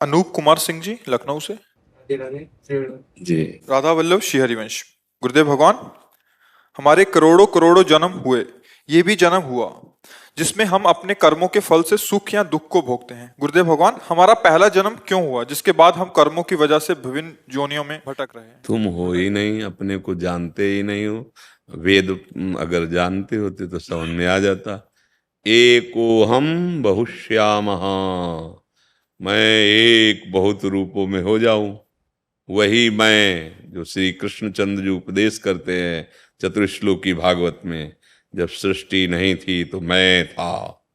अनूप कुमार सिंह जी, लखनऊ से। जी। राधा वल्लभ श्री हरिवंश। गुरुदेव भगवान, हमारे करोड़ों करोड़ों जन्म हुए, ये भी जन्म हुआ जिसमें हम अपने कर्मों के फल से सुख या दुख को भोगते हैं। गुरुदेव भगवान, हमारा पहला जन्म क्यों हुआ जिसके बाद हम कर्मों की वजह से विभिन्न योनियों में भटक रहे हैं? तुम हो ही नहीं, अपने को जानते ही नहीं हो। वेद अगर जानते होते तो समझ में आ जाता। एको हम बहुश्यामः, मैं एक बहुत रूपों में हो जाऊं। वही मैं जो श्री कृष्णचंद्र जी उपदेश करते हैं चतुश्लोकी भागवत में। जब सृष्टि नहीं थी तो मैं था,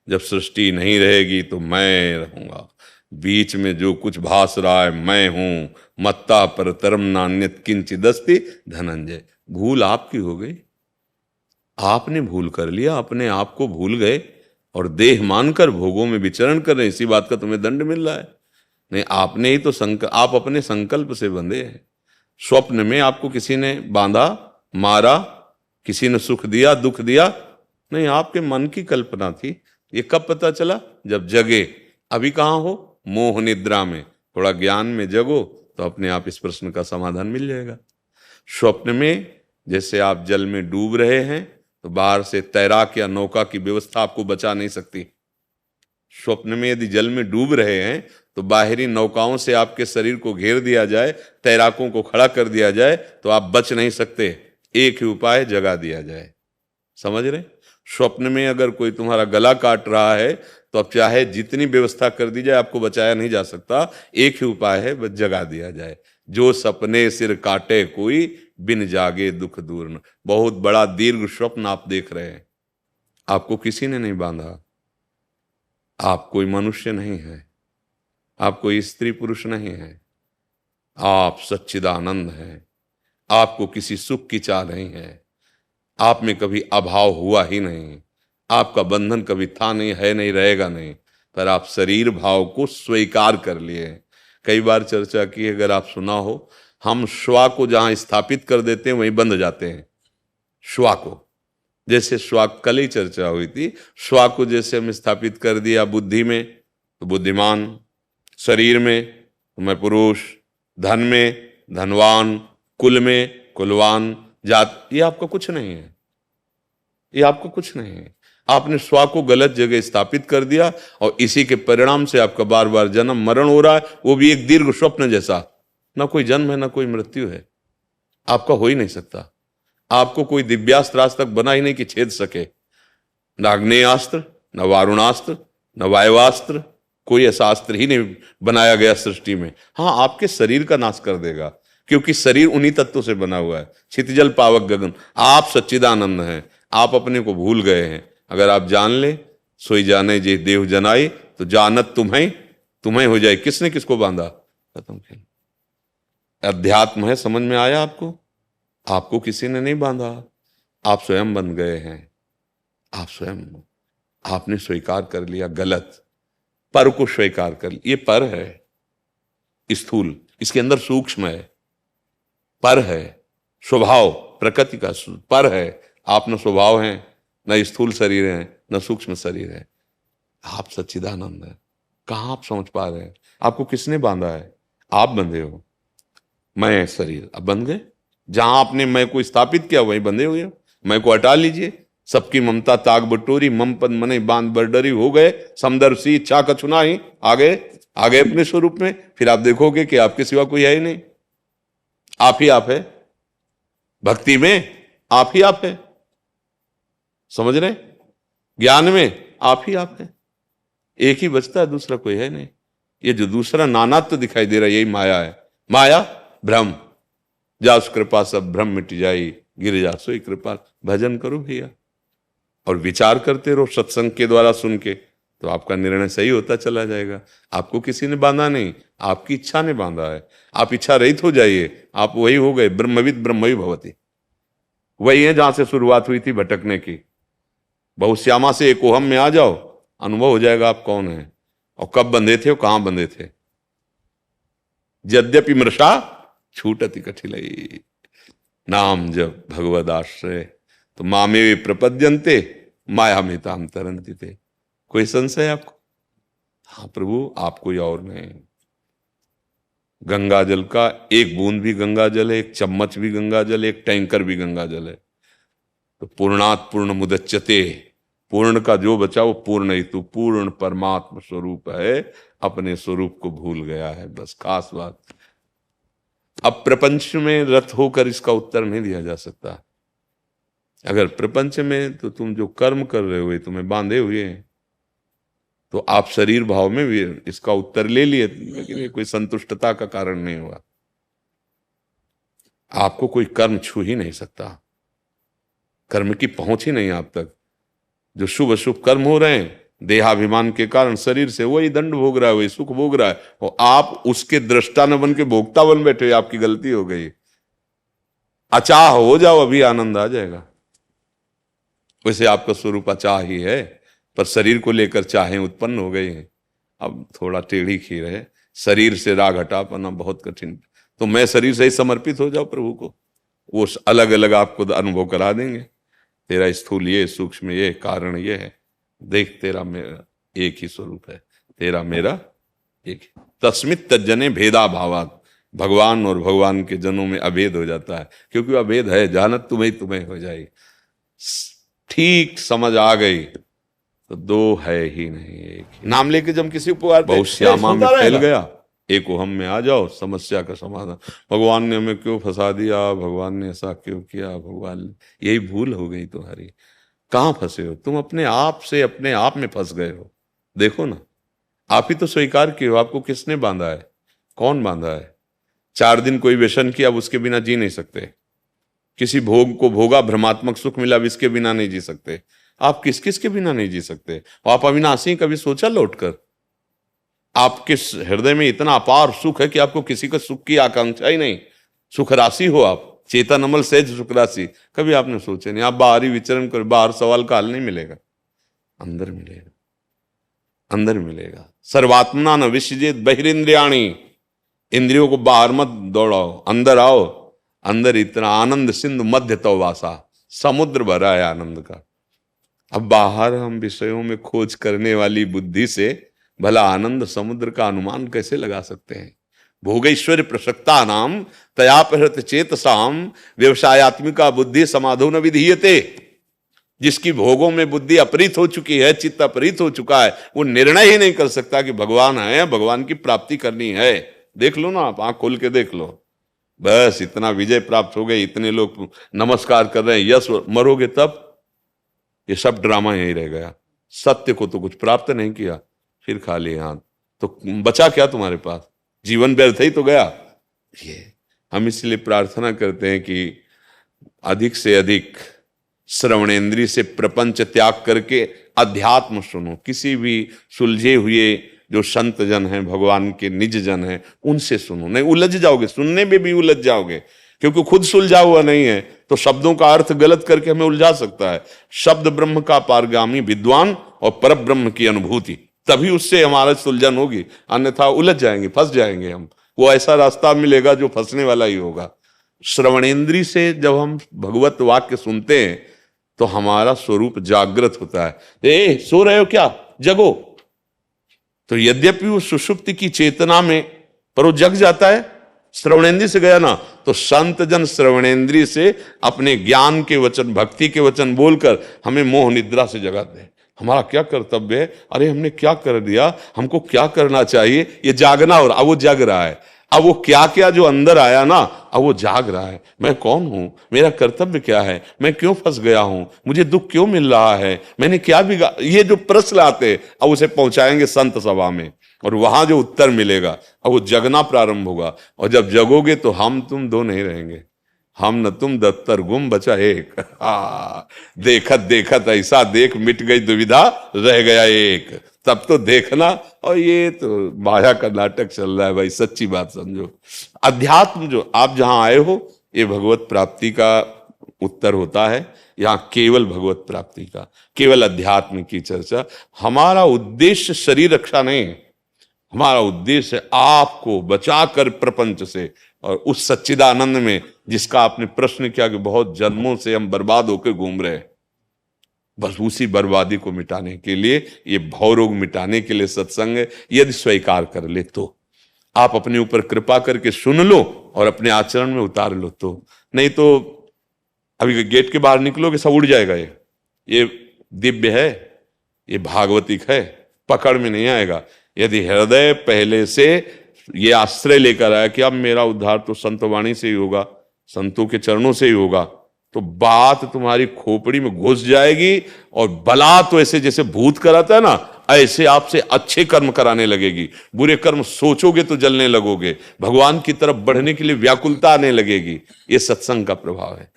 जब सृष्टि नहीं रहेगी तो मैं रहूंगा। बीच में जो कुछ भास रहा है मैं हूं। मत्ता परतरम नान्यत किंचिदस्ति धनंजय। भूल आपकी हो गई, आपने भूल कर लिया, अपने आप को भूल गए और देह मानकर भोगों में विचरण कर रहे हैं। इसी बात का तुम्हें दंड मिल रहा है। नहीं, आपने ही तो आप अपने संकल्प से बंधे हैं। स्वप्न में आपको किसी ने बांधा, मारा, किसी ने सुख दिया, दुख दिया? नहीं, आपके मन की कल्पना थी। ये कब पता चला? जब जगे। अभी कहाँ हो? मोह निद्रा में। थोड़ा ज्ञान में जगो तो अपने आप इस प्रश्न का समाधान मिल जाएगा। स्वप्न में जैसे आप जल में डूब रहे हैं तो बाहर से तैराक या नौका की व्यवस्था आपको बचा नहीं सकती। स्वप्न में यदि जल में डूब रहे हैं तो बाहरी नौकाओं से आपके शरीर को घेर दिया जाए, तैराकों को खड़ा कर दिया जाए तो आप बच नहीं सकते। एक ही उपाय, जगा दिया जाए। समझ रहे? स्वप्न में अगर कोई तुम्हारा गला काट रहा है तो अब चाहे जितनी व्यवस्था कर दी जाए आपको बचाया नहीं जा सकता। एक ही उपाय है, बस जगा दिया जाए। जो सपने सिर काटे कोई, बिन जागे दुख दूर न। बहुत बड़ा दीर्घ स्वप्न आप देख रहे हैं, आपको किसी ने नहीं बांधा। आप कोई मनुष्य नहीं है, आप कोई स्त्री पुरुष नहीं है, आप सच्चिदानंद हैं। आपको किसी सुख की चाह नहीं है। आप में कभी अभाव हुआ ही नहीं। आपका बंधन कभी था नहीं, है नहीं, रहेगा नहीं। पर आप शरीर भाव को स्वीकार कर लिए। कई बार चर्चा की, अगर आप सुना हो, हम श्वा को जहां स्थापित कर देते हैं वहीं बंध जाते हैं। श्वा को, जैसे श्वा, कल ही चर्चा हुई थी, श्वा को जैसे हम स्थापित कर दिया बुद्धि में तो बुद्धिमान, शरीर में तो मैं पुरुष, धन में धनवान, कुल में कुलवान, जात, ये आपका कुछ नहीं है। ये आपका कुछ नहीं है। आपने स्वा को गलत जगह स्थापित कर दिया और इसी के परिणाम से आपका बार बार जन्म मरण हो रहा है, वो भी एक दीर्घ स्वप्न जैसा। ना कोई जन्म है, ना कोई मृत्यु है। आपका हो ही नहीं सकता। आपको कोई दिव्यास्त्र आज तक बना ही नहीं कि छेद सके। न आग्नेयास्त्र, न वारुणास्त्र, न वायवास्त्र, कोई ऐसा अस्त्र ही नहीं बनाया गया सृष्टि में। हाँ, आपके शरीर का नाश कर देगा, क्योंकि शरीर उन्हीं तत्वों से बना हुआ है। क्षितिजल पावक गगन। आप सच्चिदानंद हैं। आप अपने को भूल गए हैं। अगर आप जान ले, सोई जाने जे देव जनाई, तो जानत तुम्हें तुम्हें हो जाए। किसने किसको बांधा? खत्म खेल। अध्यात्म है, समझ में आया आपको? आपको किसी ने नहीं बांधा, आप स्वयं बन गए हैं। आप स्वयं, आपने स्वीकार कर लिया गलत। पर को स्वीकार कर लिया। ये पर है स्थूल, इसके अंदर सूक्ष्म है। पर है स्वभाव, प्रकृति का पर है। आप न स्वभाव हैं, न स्थूल शरीर है, न सूक्ष्म शरीर है। आप सच्चिदानंद है। कहां आप समझ पा रहे हैं? आपको किसने बांधा है? आप बंधे हो। मैं शरीर, अब बंध गए। जहां आपने मैं को स्थापित किया वहीं बंधे हुए हो। मैं को हटा लीजिए। सबकी ममता ताग बटोरी, मम पद मने बांध बरडरी हो गए। समदर्शी इच्छा कछुना ही आ गए, आ गए अपने स्वरूप में। फिर आप देखोगे कि आपके सिवा कोई है ही नहीं। आप ही आप है। भक्ति में आप ही आप है। समझ रहे? ज्ञान में आप ही आप है। एक ही बचता है, दूसरा कोई है नहीं। ये जो दूसरा नानात्व दिखाई दे रहा है, यही माया है। माया भ्रम। जास कृपा सब भ्रम मिट जाई, गिर जा सोई कृपा। भजन करो भैया और विचार करते रहो सत्संग के द्वारा सुन के, तो आपका निर्णय सही होता चला जाएगा। आपको किसी ने बांधा नहीं, आपकी इच्छा ने बांधा है। आप इच्छा रहित हो जाइए, आप वही हो गए। ब्रह्मविद ब्रह्मवि भवति। वही है जहां से शुरुआत हुई थी भटकने की। बहुश्यामा से एकोहम में आ जाओ, अनुभव हो जाएगा आप कौन है और कब बंधे थे और कहां बंधे थे। यद्यपि मृषा छूटति कठिलई, नाम जब भगवद आश्रय, तो मामे प्रपद्यन्ते माया में ताम तरंती थे। कोई संशय आपको? हाँ प्रभु, आप कोई और नहीं। गंगा जल का एक बूंद भी गंगा जल है, एक चम्मच भी गंगा जल है, एक टैंकर भी गंगा जल है। तो पूर्णात पूर्ण मुदच्यते, पूर्ण का जो बचा वो पूर्ण ही, तू पूर्ण परमात्मा स्वरूप है, अपने स्वरूप को भूल गया है, बस खास बात। अब प्रपंच में रत होकर इसका उत्तर नहीं दिया जा सकता। अगर प्रपंच में तो तुम जो कर्म कर रहे हो ये तुम्हें बांधे हुए हैं, तो आप शरीर भाव में भी इसका उत्तर ले लिए, लेकिन ये कोई संतुष्टता का कारण नहीं हुआ। आपको कोई कर्म छू ही नहीं सकता, कर्म की पहुंच ही नहीं आप तक। जो शुभ अशुभ कर्म हो रहे हैं देहाभिमान के कारण शरीर से, वही दंड भोग रहा है, वही सुख भोग रहा है, और आप उसके दृष्टा न बन के भोक्ता बन बैठे, आपकी गलती हो गई। अचाह हो जाओ, अभी आनंद आ जाएगा। वैसे आपका स्वरूप अचाह ही है, पर शरीर को लेकर चाहें उत्पन्न हो गई हैं। अब थोड़ा टेढ़ी खीर है, शरीर से राग हटा पाना बहुत कठिन। तो मैं शरीर से ही समर्पित हो जाओ प्रभु को, वो अलग अलग आपको अनुभव करा देंगे। तेरा स्थूल ये, सूक्ष्म ये, कारण ये है, देख तेरा मेरा एक ही स्वरूप है, तेरा मेरा एक ही। तस्मित तज्जने भेदा भावात, भगवान और भगवान के जनों में अभेद हो जाता है, क्योंकि अभेद है, जानत तुम्हें तुम्हें हो जाएगी। ठीक समझ आ गई तो दो है ही नहीं, एक ही। नाम लेके जब किसी उपकार बहुत श्यामा में फैल गया, एक हम में आ जाओ, समस्या का समाधान। भगवान ने हमें क्यों फंसा दिया, भगवान ने ऐसा क्यों किया, भगवान ने, यही भूल हो गई तुम्हारी। कहाँ फंसे हो तुम? अपने आप से अपने आप में फंस गए हो। देखो ना, आप ही तो स्वीकार किए हो। आपको किसने बांधा है? कौन बांधा है? 4 दिन कोई व्यसन किया, अब उसके बिना जी नहीं सकते। किसी भोग को भोगा, भ्रमात्मक सुख मिला, अब इसके बिना नहीं जी सकते। आप किस किस के बिना नहीं जी सकते? आप अविनाशी, कभी सोचा लौटकर? आपके हृदय में इतना अपार सुख है कि आपको किसी का सुख की आकांक्षा ही नहीं। सुख राशि हो आप, चेतन अमल सहज सुख राशि, कभी आपने सोचे नहीं। आप बाहरी विचरण करो, बाहर सवाल का हल नहीं मिलेगा, अंदर मिलेगा, अंदर मिलेगा। सर्वात्मना न विसृजेत बहिरिंद्रियाणि, इंद्रियों को बाहर मत दौड़ाओ, अंदर आओ। अंदर इतना आनंद सिंधु मध्य तो वासा, समुद्र भरा है आनंद का। अब बाहर हम विषयों में खोज करने वाली बुद्धि से भला आनंद समुद्र का अनुमान कैसे लगा सकते हैं? भोगैश्वर्य प्रसक्ता नाम तयापहृत चेतसाम व्यवसायत्मिका बुद्धि समाधो न विधीयते। जिसकी भोगों में बुद्धि अपरित हो चुकी है, चित्त अपरित हो चुका है, वो निर्णय ही नहीं कर सकता कि भगवान है, भगवान की प्राप्ति करनी है। देख लो ना, आप आंख खोल के देख लो, बस इतना विजय प्राप्त हो गई, इतने लोग नमस्कार कर रहे हैं, यश, मरोगे तब ये सब ड्रामा यही रह गया। सत्य को तो कुछ प्राप्त नहीं किया, फिर खाली हाथ, तो बचा क्या तुम्हारे पास? जीवन व्यर्थ ही तो गया। ये हम इसलिए प्रार्थना करते हैं कि अधिक से अधिक श्रवणेन्द्रिय से प्रपंच त्याग करके अध्यात्म सुनो। किसी भी सुलझे हुए जो संत जन हैं, भगवान के निज जन हैं, उनसे सुनो। नहीं उलझ जाओगे, सुनने में भी उलझ जाओगे, क्योंकि खुद सुलझा हुआ नहीं है तो शब्दों का अर्थ गलत करके हमें उलझा सकता है। शब्द ब्रह्म का पारगामी विद्वान और पर ब्रह्म की अनुभूति, तभी उससे हमारा सुलझन होगी, अन्यथा उलझ जाएंगे, फंस जाएंगे हम। वो ऐसा रास्ता मिलेगा जो फंसने वाला ही होगा। श्रवणेन्द्रिय से जब हम भगवत वाक्य सुनते हैं तो हमारा स्वरूप जागृत होता है। ए सो रहे हो क्या, जगो। तो यद्यपि वो सुषुप्ति की चेतना में, पर वो जग जाता है। श्रवणेन्द्रिय से गया ना, तो संत जन श्रवणेन्द्रिय से अपने ज्ञान के वचन, भक्ति के वचन बोलकर हमें मोह निद्रा से जगाते हैं। हमारा क्या कर्तव्य है, अरे हमने क्या कर दिया, हमको क्या करना चाहिए, ये जागना। और अब वो जग रहा है, अब वो क्या क्या जो अंदर आया ना, अब वो जाग रहा है। मैं कौन हूं, मेरा कर्तव्य क्या है, मैं क्यों फंस गया हूं, मुझे दुख क्यों मिल रहा है, मैंने क्या बिगा, ये जो प्रश्न आते, अब उसे पहुंचाएंगे संत सभा में, और वहां जो उत्तर मिलेगा, अब वो जगना प्रारंभ होगा। और जब जगोगे तो हम तुम दो नहीं रहेंगे, हम न तुम दत्तर गुम बचा एक। देखत देखत ऐसा देख, मिट गई दुविधा, रह गया एक। तब तो देखना। और ये तो माया का नाटक चल रहा है भाई, सच्ची बात समझो। अध्यात्म जो आप जहां आए हो, ये भगवत प्राप्ति का उत्तर होता है। यहाँ केवल भगवत प्राप्ति का, केवल अध्यात्म की चर्चा। हमारा उद्देश्य शरीर रक्षा नहीं है, हमारा उद्देश्य है आपको बचाकर प्रपंच से और उस सच्चिदानंद में, जिसका आपने प्रश्न किया कि बहुत जन्मों से हम बर्बाद होकर घूम रहे हैं, बस उसी बर्बादी को मिटाने के लिए, ये भवरोग मिटाने के लिए सत्संग है। यदि स्वीकार कर ले तो आप अपने ऊपर कृपा करके सुन लो और अपने आचरण में उतार लो। तो नहीं तो अभी गेट के बाहर निकलोगे सब उड़ जाएगा। ये दिव्य है, ये भागवतिक है, पकड़ में नहीं आएगा। यदि हृदय पहले से ये आश्रय लेकर आया कि अब मेरा उद्धार तो संत वाणी से ही होगा, संतों के चरणों से ही होगा, तो बात तुम्हारी खोपड़ी में घुस जाएगी और बलात् वैसे जैसे भूत कराता है ना, ऐसे आपसे अच्छे कर्म कराने लगेगी। बुरे कर्म सोचोगे तो जलने लगोगे, भगवान की तरफ बढ़ने के लिए व्याकुलता आने लगेगी। ये सत्संग का प्रभाव है।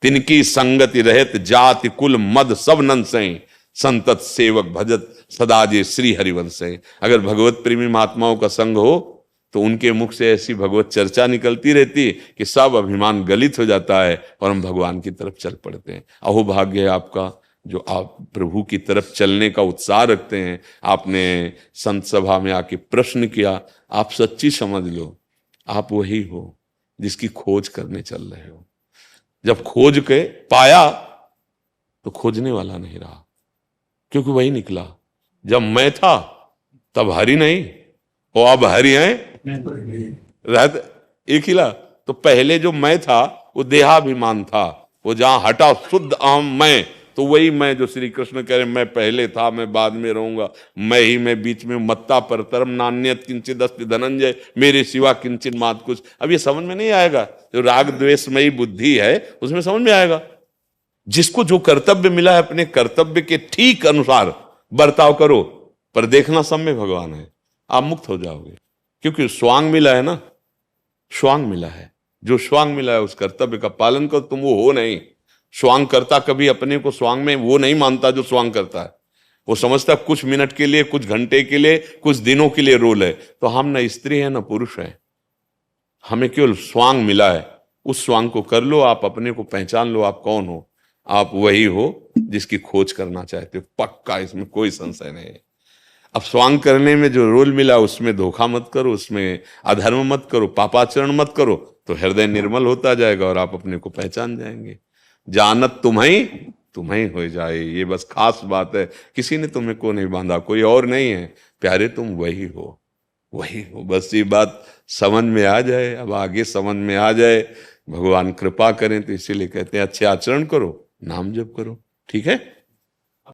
तिनकी संगति रहत जाति कुल मद सब नंसई, संतत सेवक भजत सदा जे श्री हरिवंश। अगर भगवत प्रेमी महात्माओं का संग हो तो उनके मुख से ऐसी भगवत चर्चा निकलती रहती कि सब अभिमान गलित हो जाता है और हम भगवान की तरफ चल पड़ते हैं। अहो भाग्य है आपका जो आप प्रभु की तरफ चलने का उत्साह रखते हैं। आपने संत सभा में आके प्रश्न किया, आप सच्ची समझ लो आप वही हो जिसकी खोज करने चल रहे हो। जब खोज के पाया तो खोजने वाला नहीं रहा, क्योंकि वही निकला। जब मैं था तब हरि नहीं, और अब हरि है रहत एक हिला। तो पहले जो मैं था वो देहाभिमान था, वो जहां हटा शुद्ध अहम मैं, तो वही मैं जो श्री कृष्ण कह रहे मैं पहले था, मैं बाद में रहूंगा, मैं ही मैं बीच में, मत्ता परतरम नान्यत किंचित अस्ति धनंजय, मेरे सिवा किंचित मात कुछ। अब ये समझ में नहीं आएगा। जो राग द्वेषमयी बुद्धि है उसमें समझ में आएगा। जिसको जो कर्तव्य मिला है अपने कर्तव्य के ठीक अनुसार बर्ताव करो, पर देखना सब में भगवान है, आप मुक्त हो जाओगे। क्योंकि स्वांग मिला है ना, स्वांग मिला है। जो स्वांग मिला है उस कर्तव्य का पालन करो। तुम वो हो नहीं। स्वांग करता कभी अपने को स्वांग में वो नहीं मानता जो स्वांग करता है। वो समझता है कुछ मिनट के लिए, कुछ घंटे के लिए, कुछ दिनों के लिए रोल है। तो हम न स्त्री है न पुरुष है, हमें केवल स्वांग मिला है। उस स्वांग को कर लो, आप अपने को पहचान लो, आप कौन हो। आप वही हो जिसकी खोज करना चाहते हो, पक्का, इसमें कोई संशय नहीं है। अब स्वांग करने में जो रोल मिला उसमें धोखा मत करो, उसमें अधर्म मत करो, पापाचरण मत करो, तो हृदय निर्मल होता जाएगा और आप अपने को पहचान जाएंगे। जानत तुम्हें हो जाए, ये बस खास बात है। किसी ने तुम्हें को नहीं बांधा, कोई और नहीं है प्यारे, तुम वही हो, वही हो। बस ये बात समझ में आ जाए, अब आगे समझ में आ जाए, भगवान कृपा करें। तो इसीलिए कहते हैं अच्छे आचरण करो, नाम जप करो। ठीक है।